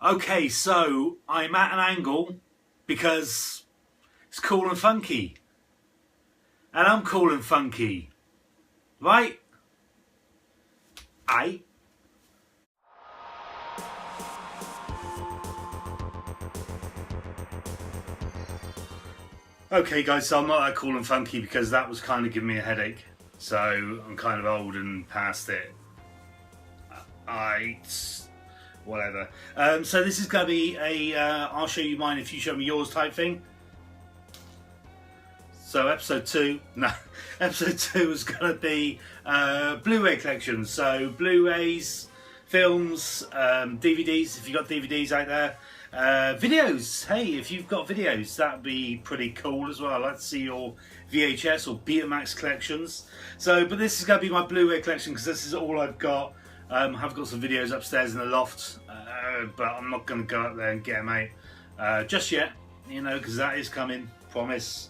Okay, so I'm at an angle because it's cool and funky. And I'm cool and funky. Right? Aye. Okay guys, so I'm not that cool and funky because that was kind of giving me a headache. So I'm kind of old and past it. Whatever. So this is going to be a I'll show you mine if you show me yours type thing. So episode 2 is going to be Blu-ray collection. So Blu-rays, films, DVDs if you've got DVDs out there. Videos, hey, if you've got videos, that'd be pretty cool as well. I'd like to see your VHS or Betamax collections. So, but this is going to be my Blu-ray collection because this is all I've got. I've got some videos upstairs in the loft, but I'm not going to go up there and get them out just yet, you know, because that is coming. Promises.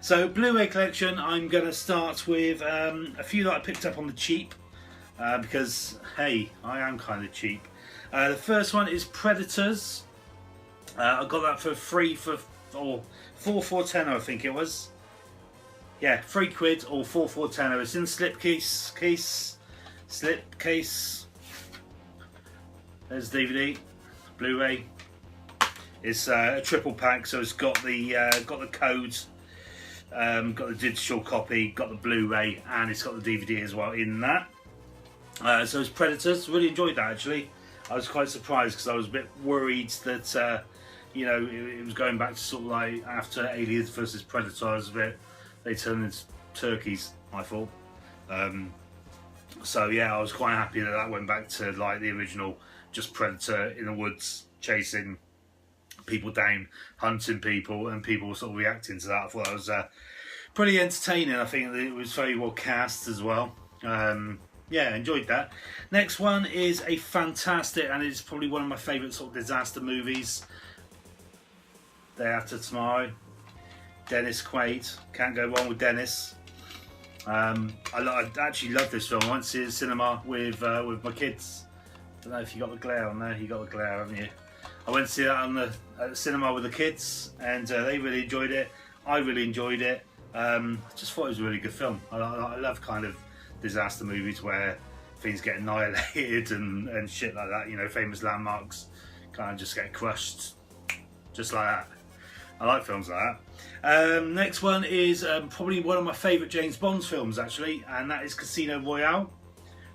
So Blu-ray collection, I'm going to start with a few that I picked up on the cheap because, hey, I am kind of cheap. The first one is Predators. I got that for free or 4 tenner, I think it was. Yeah, £3 or 4 tenner. It's in slipcase. There's DVD, Blu-ray. It's a triple pack, so it's got the codes, got the digital copy, got the Blu-ray, and it's got the DVD as well in that. So it's Predators. Really enjoyed that actually. I was quite surprised because I was a bit worried that you know, it was going back to sort of like after Aliens versus Predator. I was a bit, they turned into turkeys, I thought. So yeah, I was quite happy that that went back to like the original, just Predator in the woods chasing people down, hunting people, and people sort of reacting to that. I thought that was pretty entertaining. I think it was very well cast as well. Yeah, enjoyed that. Next one is a fantastic, and it's probably one of my favourite sort of disaster movies. Day After Tomorrow. Dennis Quaid. Can't go wrong with Dennis. I actually love this film. I went to see it in the cinema with my kids. I don't know if you got the glare on there. You got the glare, haven't you? I went to see that at the cinema with the kids, and they really enjoyed it. I really enjoyed it. I just thought it was a really good film. I love kind of disaster movies where things get annihilated and shit like that. You know, famous landmarks kind of just get crushed, just like that. I like films like that. Next one is probably one of my favourite James Bond films actually, and that is Casino Royale.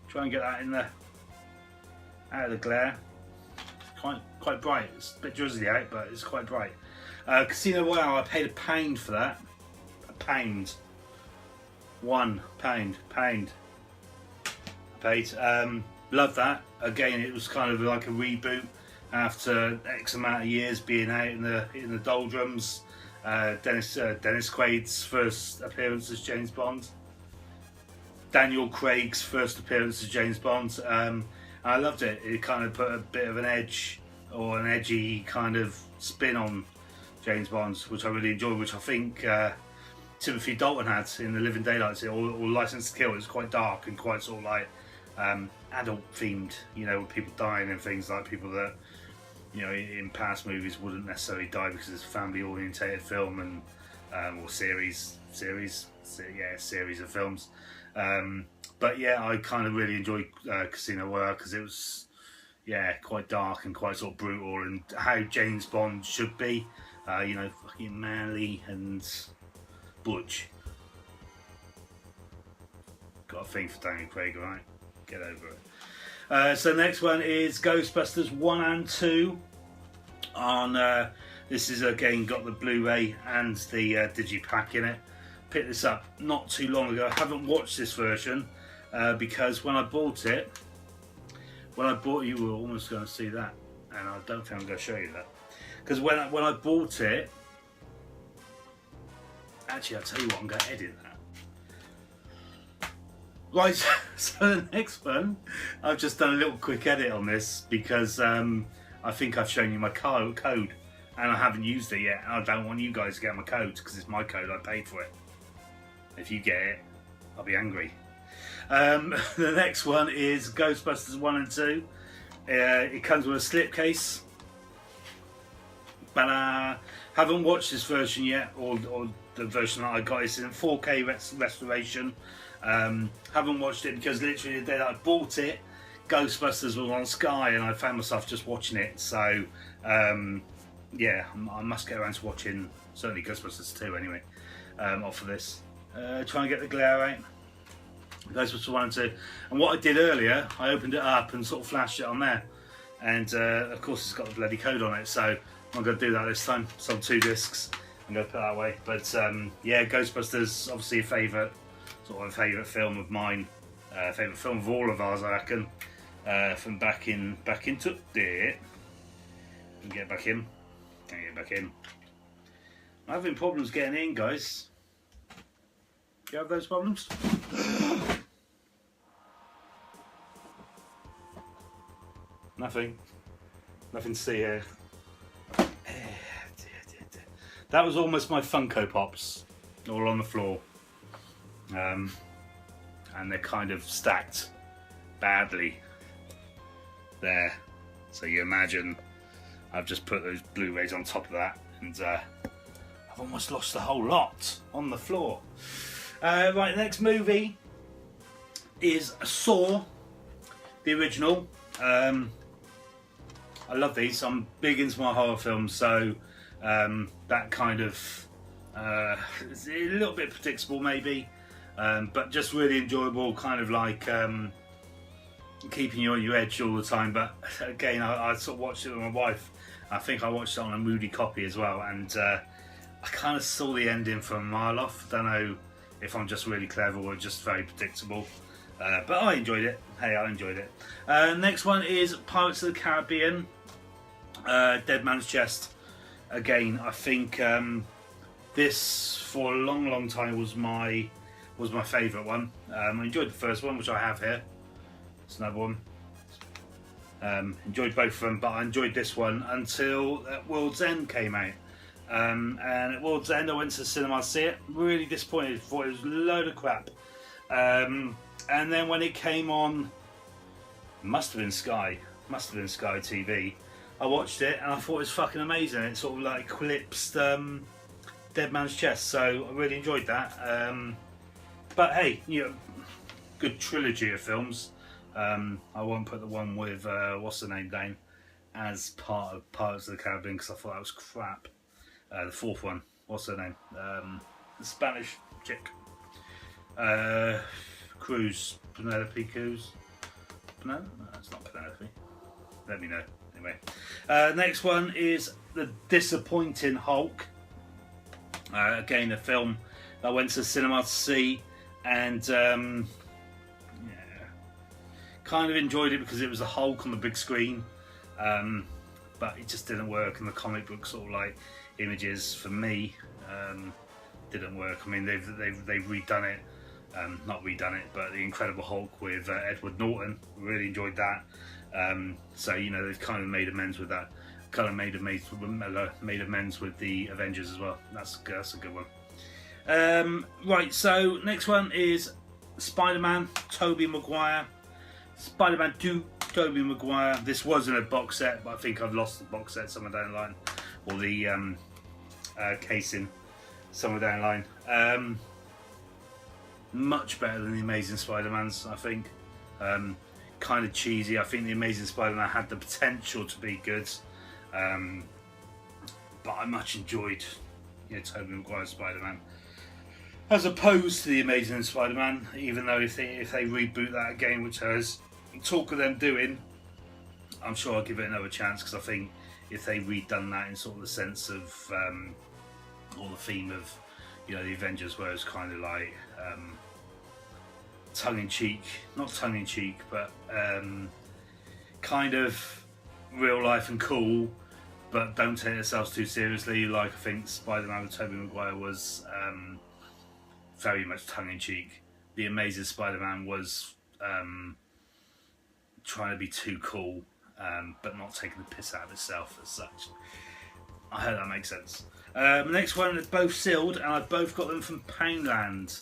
Try and get that in the out of the glare. Quite bright. It's a bit drizzly out, but it's quite bright. Casino Royale. I paid £1 for that. £1. £1. I paid. Love that. Again, it was kind of like a reboot after X amount of years being out in the doldrums. Dennis Quaid's first appearance as James Bond. Daniel Craig's first appearance as James Bond. I loved it. It kind of put a bit of an edge or an edgy kind of spin on James Bond, which I really enjoyed, which I think Timothy Dalton had in The Living Daylights or Licence to Kill. It's quite dark and quite sort of like adult themed, you know, with people dying and things, like people that, you know, in past movies wouldn't necessarily die because it's a family orientated film and or series of films. But yeah, I kind of really enjoyed Casino Royale because it was, yeah, quite dark and quite sort of brutal and how James Bond should be, you know, fucking manly and butch. Got a thing for Daniel Craig, right? Get over it. So next one is Ghostbusters 1 and 2. On this is again got the Blu-ray and the digipack in it. Picked this up not too long ago. I haven't watched this version because when I bought you were almost going to see that, and I don't think I'm going to show you that because when I bought it, actually I'll tell you what, I'm going to edit that. Right, so the next one, I've just done a little quick edit on this because I think I've shown you my code and I haven't used it yet. I don't want you guys to get my code because it's my code, I paid for it. If you get it, I'll be angry. The next one is Ghostbusters 1 and 2. It comes with a slipcase. But haven't watched this version yet, or the version that I got is in 4K restoration. Haven't watched it because literally the day that I bought it, Ghostbusters was on Sky, and I found myself just watching it. So yeah, I must get around to watching certainly Ghostbusters 2 anyway. Off of this, try and get the glare out. Ghostbusters 1 and 2, and what I did earlier, I opened it up and sort of flashed it on there, and of course it's got the bloody code on it. So I'm going to do that this time. So 2 discs. I'm going to put it that way. But yeah, Ghostbusters, obviously a favourite film of mine, favourite film of all of ours, I reckon. From back into there. Get back in. Can't get back in. I'm having problems getting in, guys. Do you have those problems? Nothing to see here. That was almost my Funko Pops, all on the floor, and they're kind of stacked badly there. So you imagine I've just put those Blu-rays on top of that, and I've almost lost the whole lot on the floor. Right, the next movie is Saw, the original. I love these. I'm big into my horror films, so that kind of it's a little bit predictable maybe, but just really enjoyable, kind of like keeping you on your edge all the time. But again, I sort of watched it with my wife. I think I watched it on a moody copy as well, and I kind of saw the ending from a mile off. Don't know if I'm just really clever or just very predictable, but I enjoyed it. Hey, I enjoyed it. Next one is Pirates of the Caribbean, Dead Man's Chest. Again, I think this for a long time was my favourite one. I enjoyed the first one, which I have here. It's another one. Enjoyed both of them, but I enjoyed this one until World's End came out. And at World's End, I went to the cinema to see it. Really disappointed. Thought it was a load of crap. And then when it came on, must have been Sky TV. I watched it and I thought it was fucking amazing. It sort of like eclipsed Dead Man's Chest, so I really enjoyed that. But hey, you know, good trilogy of films. I won't put the one with what's the name down as part of Pirates of the Caribbean because I thought that was crap. The fourth one, what's her name? The Spanish chick. Cruz, Penelope Cruz. No, it's not Penelope. Let me know. Anyway, next one is The Disappointing Hulk. Again, a film I went to the cinema to see, and yeah, kind of enjoyed it because it was a Hulk on the big screen, but it just didn't work, and the comic book sort of like images for me didn't work. I mean, they've redone it. Not redone it, but The Incredible Hulk with Edward Norton. Really enjoyed that. So you know, they've kind of made amends with that. Kind of made amends with the Avengers as well. That's a good one. Right, so next one is Spider-Man, Tobey Maguire. Spider-Man 2, Tobey Maguire. This was in a box set, but I think I've lost the box set somewhere down the line, or the casing somewhere down the line. Much better than the Amazing Spider-Mans, I think. Kind of cheesy. I think the Amazing Spider-Man had the potential to be good, but I much enjoyed, you know, Tobey Maguire's Spider-Man as opposed to the Amazing Spider-Man. Even though if they reboot that again, which has talk of them doing, I'm sure I'll give it another chance, because I think if they redone that in sort of the sense of or the theme of, you know, the Avengers, where it's kind of like tongue-in-cheek, not tongue-in-cheek, but kind of real life and cool, but don't take themselves too seriously. Like I think Spider-Man with Tobey Maguire was very much tongue-in-cheek. The Amazing Spider-Man was trying to be too cool, but not taking the piss out of itself as such. I hope that makes sense. Next one is both sealed, and I've both got them from Poundland.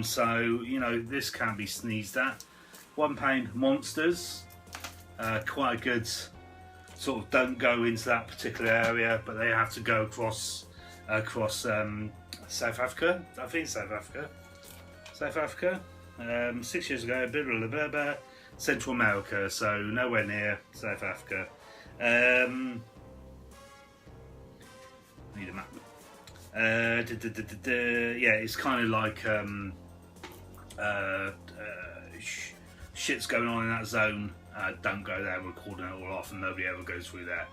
So, you know, this can't be sneezed at. £1 Monsters. quite a good sort of don't go into that particular area, but they have to go across South Africa. I think South Africa. 6 years ago, blah, blah, blah, Central America, so nowhere near South Africa. Need a map. Yeah, it's kind of like shit's going on in that zone. Don't go there. We're calling it all off, and nobody ever goes through there.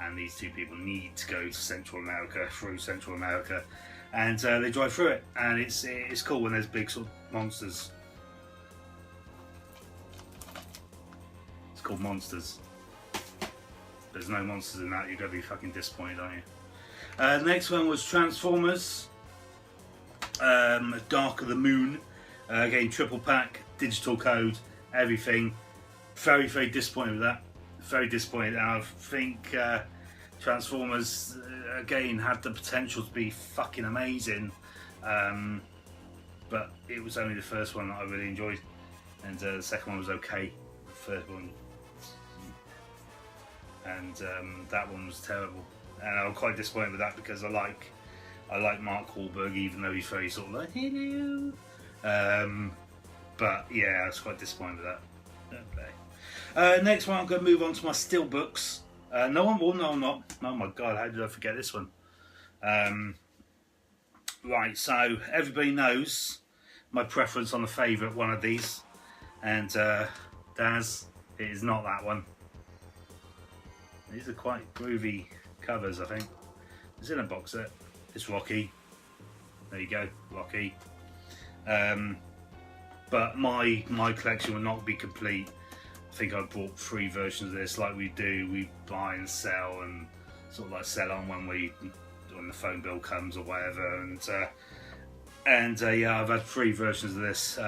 And these two people need to go to Central America, through Central America, and they drive through it. And it's cool when there's big sort of monsters. It's called Monsters. There's no monsters in that. You're gonna be fucking disappointed, aren't you? Next one was Transformers. Dark of the Moon. Again, triple pack, digital code, everything. Very, very disappointed with that. Very disappointed. And I think Transformers again had the potential to be fucking amazing, but it was only the first one that I really enjoyed, and the second one was okay. The third one, and that one was terrible. And I'm quite disappointed with that because I like Mark Wahlberg, even though he's very sort of like hello. But yeah, I was quite disappointed with that. Next one, I'm going to move on to my Steelbooks. No, I'm not. Oh my god, how did I forget this one? Right, so everybody knows my preference on the favourite one of these, and Daz, it is not that one. These are quite groovy covers, I think. It's in a box set. It's Rocky. There you go, Rocky. But my collection will not be complete. I think I bought 3 versions of this, like we do. We buy and sell, and sort of like sell on when the phone bill comes or whatever. And yeah, I've had 3 versions of this.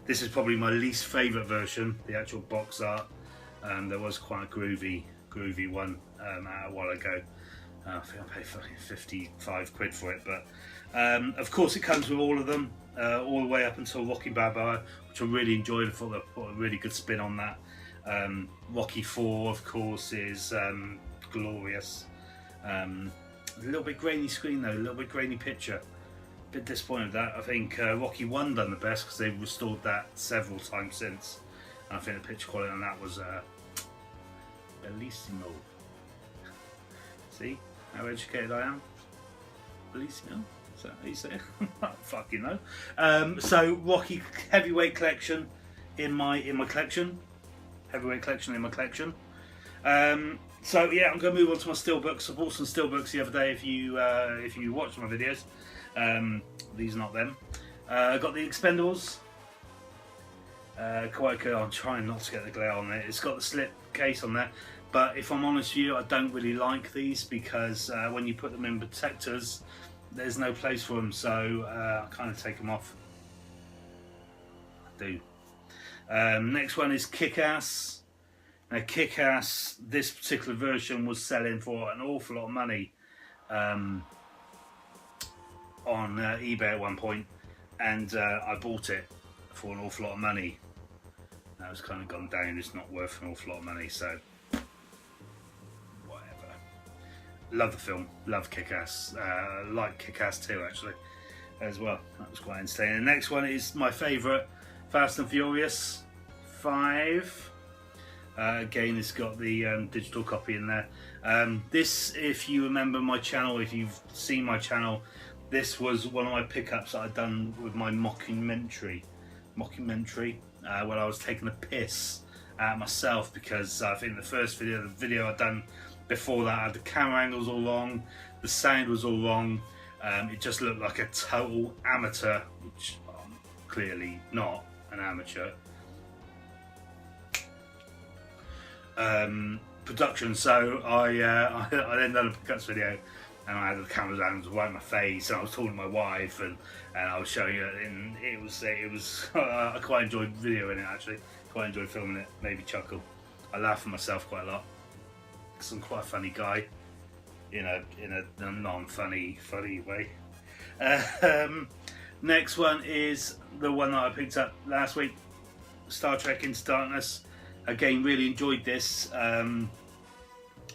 This is probably my least favourite version, the actual box art. There was quite a groovy one a while ago. I think I paid fucking 55 quid for it, but of course it comes with all of them, all the way up until Rocky Balboa, which I really enjoyed. I thought they put a really good spin on that. Rocky 4, of course, is glorious. A little bit grainy screen though, a little bit grainy picture. A bit disappointed with that. I think Rocky 1 done the best because they've restored that several times since. And I think the picture quality on that was bellissimo. See how educated I am? Bellissimo? Is that how you say it? I don't fucking know. So Rocky heavyweight collection in my collection. Heavyweight collection in my collection. So yeah, I'm going to move on to my Steelbooks. I bought some Steelbooks the other day. If you watch my videos, these are not them. I got the Expendables. Quite good. I'm trying not to get the glare on it. It's got the slip case on there. But if I'm honest with you, I don't really like these because when you put them in protectors, there's no place for them. So I kind of take them off. I do. Next one is Kick-Ass. Now Kick-Ass, this particular version was selling for an awful lot of money on eBay at one point, and I bought it for an awful lot of money. Now it's kind of gone down. It's not worth an awful lot of money, so whatever. Love the film, love Kick-Ass. Like Kick-Ass 2 actually as well. That was quite entertaining. The next one is my favourite, Fast and Furious 5. Again, it's got the digital copy in there. This, if you remember my channel, if you've seen my channel, this was one of my pickups that I'd done with my mockumentary, when I was taking a piss at myself because I think the first video I'd done before that had the camera angles all wrong, the sound was all wrong. It just looked like a total amateur, which I'm clearly not an amateur. Production, so I then done a pickups video, and I had the cameras angles right in my face, and I was talking to my wife, and I was showing it, and it was I quite enjoyed videoing it actually. Quite enjoyed filming it. Made me chuckle. I laugh at myself quite a lot because I'm quite a funny guy, in a non-funny way. Next one is the one that I picked up last week, Star Trek Into Darkness. again, really enjoyed this.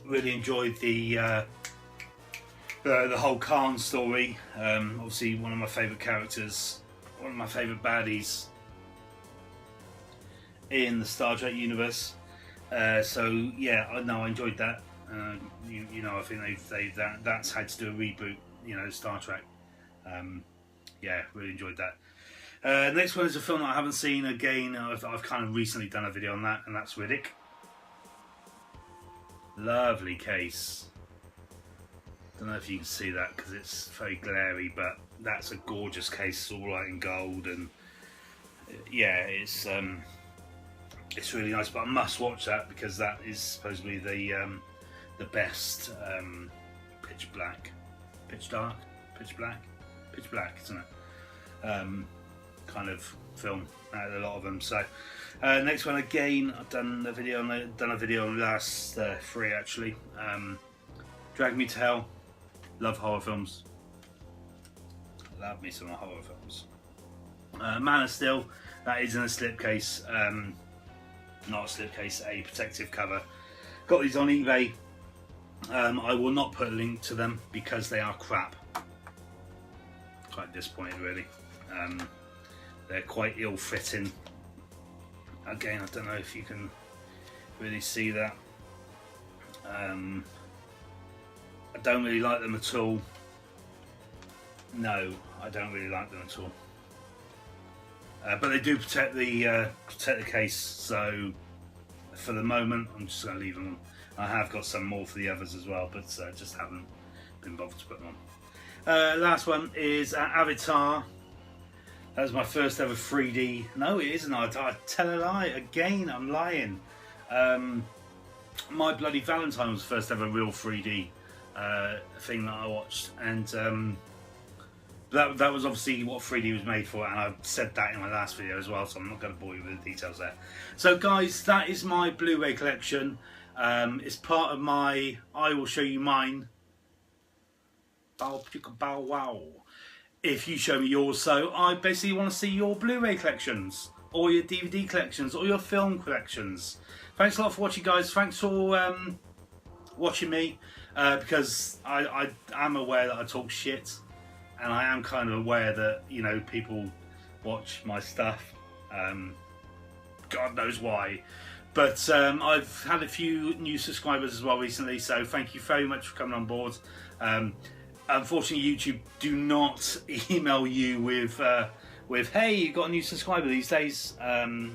Really enjoyed the whole Khan story. Obviously, one of my favourite characters, one of my favourite baddies in the Star Trek universe. So yeah, I enjoyed that. You know, I think that's had to do a reboot. You know, Star Trek. Yeah, really enjoyed that. Next one is a film that I haven't seen. Again, I've kind of recently done a video on that, and that's Riddick. Lovely case. Don't know if you can see that because it's very glary, but that's a gorgeous case, all white and gold, and yeah, it's really nice. But I must watch that because that is supposedly the best pitch dark, pitch black, isn't it? Kind of film out of a lot of them. So next one, again, I've done a video on the last three actually. Drag Me to Hell. Love horror films. Love me some horror films. Manor still. That is in a slipcase. Not a slipcase, a protective cover. Got these on eBay. I will not put a link to them because they are crap. Quite disappointed, really. They're quite ill-fitting. Again, I don't know if you can really see that. I don't really like them at all. No, I don't really like them at all. But they do protect the case, so for the moment I'm just going to leave them on. I have got some more for the others as well, but just haven't been bothered to put them on. Last one is Avatar. That was my first ever 3D. No, it isn't. I tell a lie. Again, I'm lying. My Bloody Valentine was the first ever real 3D thing that I watched, and that was obviously what 3D was made for, and I said that in my last video as well, so I'm not going to bore you with the details there. So guys, that is my Blu-ray collection. It's part of my I Will Show You Mine. Bow wow. If you show me yours, so I basically want to see your Blu-ray collections, or your DVD collections, or your film collections. Thanks a lot for watching, guys. Thanks for watching me, because I am aware that I talk shit, and I am kind of aware that, you know, people watch my stuff. God knows why. But I've had a few new subscribers as well recently, so thank you very much for coming on board. Unfortunately, YouTube do not email you with hey, you got a new subscriber these days,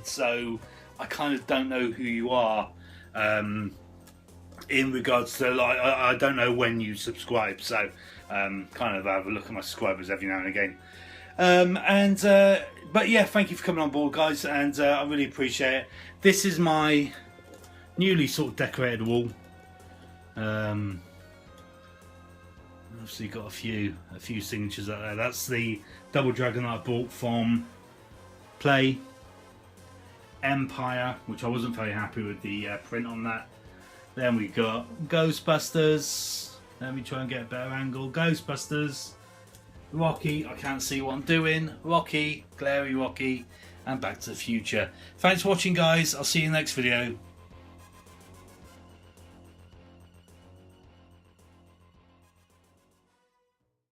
so I kind of don't know who you are in regards to, like, I don't know when you subscribe, so kind of have a look at my subscribers every now and again. But yeah, thank you for coming on board, guys, and I really appreciate it. This is my newly sort of decorated wall. Obviously got a few signatures out there. That's the Double Dragon that I bought from Play Empire, which I wasn't very happy with the print on that. Then we got Ghostbusters. Let me try and get a better angle. Ghostbusters, Rocky, I can't see what I'm doing, Rocky, Glary Rocky, and Back to the Future. Thanks for watching, guys. I'll see you in the next video.